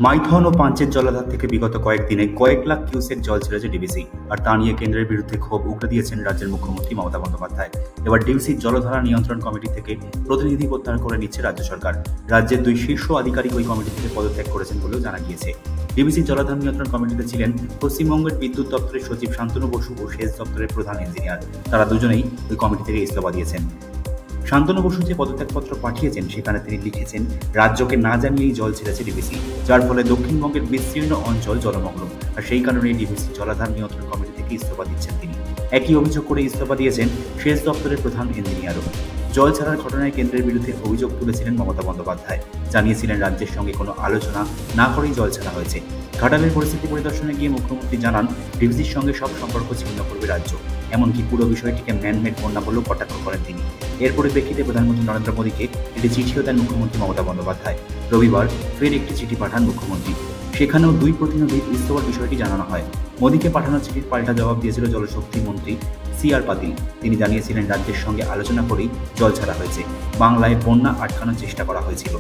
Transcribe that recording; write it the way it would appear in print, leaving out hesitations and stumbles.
মাইথন ও পাঞ্চের জলাধার থেকে বিগত কয়েকদিনে কয়েক লাখ কিউসেক জল ছেড়েছে ডিভিসি, আর তা নিয়ে কেন্দ্রের বিরুদ্ধে ক্ষোভ উগরে দিয়েছেন রাজ্যের মুখ্যমন্ত্রী মমতা বন্দ্যোপাধ্যায়। এবার ডিভিসির জলধারা নিয়ন্ত্রণ কমিটি থেকে প্রতিনিধি প্রত্যাহার করে নিচ্ছে রাজ্য সরকার। রাজ্যের 2 শীর্ষ আধিকারিক ওই কমিটি থেকে পদত্যাগ করেছেন বলেও জানা গিয়েছে। ডিভিসির জলাধার নিয়ন্ত্রণ কমিটিতে ছিলেন পশ্চিমবঙ্গের বিদ্যুৎ দপ্তরের সচিব শান্তনু বসু ও সেচ দপ্তরের প্রধান ইঞ্জিনিয়ার। তারা দুজনেই ওই কমিটি থেকে ইস্তফা দিয়েছেন। শান্তনু বসু যে পদত্যাগপত্র পাঠিয়েছেন সেখানে তিনি লিখেছেন, রাজ্যকে না জানিয়েই জল ছেড়েছে ডিভিসি, যার ফলে দক্ষিণবঙ্গের বিস্তীর্ণ অঞ্চল জলমগ্ন, আর সেই কারণেই ডিভিসি জলাধার নিয়ন্ত্রণ কমিটি থেকে ইস্তফা দিচ্ছেন তিনি। একই অভিযোগ করে ইস্তফা দিয়েছেন সেচ দপ্তরের প্রধান ইঞ্জিনিয়ারও। জল ছাড়ার ঘটনায় কেন্দ্রের বিরুদ্ধে অভিযোগ তুলেছিলেন মমতা বন্দ্যোপাধ্যায়। জানিয়েছিলেন রাজ্যের সঙ্গে কোনো আলোচনা না করেই জল ছাড়া হয়েছে। ঘাটালের পরিস্থিতি পরিদর্শনে গিয়ে মুখ্যমন্ত্রী জানান, ডিভিসির সঙ্গে সব সম্পর্ক ছিন্ন করবে রাজ্য। এমনকি পুরো বিষয়টিকে ম্যানমেড বন্যা বলেও কটাক্ষ করেন তিনি। এর পরিপ্রেক্ষিতে প্রধানমন্ত্রী নরেন্দ্র মোদীকে একটি চিঠিও দেন মুখ্যমন্ত্রী মমতা বন্দ্যোপাধ্যায়। রবিবার ফের একটি চিঠি পাঠান মুখ্যমন্ত্রী। সেখানেও 2 প্রতিনিধির ইস্তফার বিষয়টি জানানো হয়। মোদীকে পাঠানো চিঠির পাল্টা জবাব দিয়েছিল জলশক্তি মন্ত্রী CR পাতিল। তিনি জানিয়েছিলেন, রাজ্যের সঙ্গে আলোচনা করেই জল ছাড়া হয়েছে। বাংলায় বন্যা আটকানোর চেষ্টা করা হয়েছিল।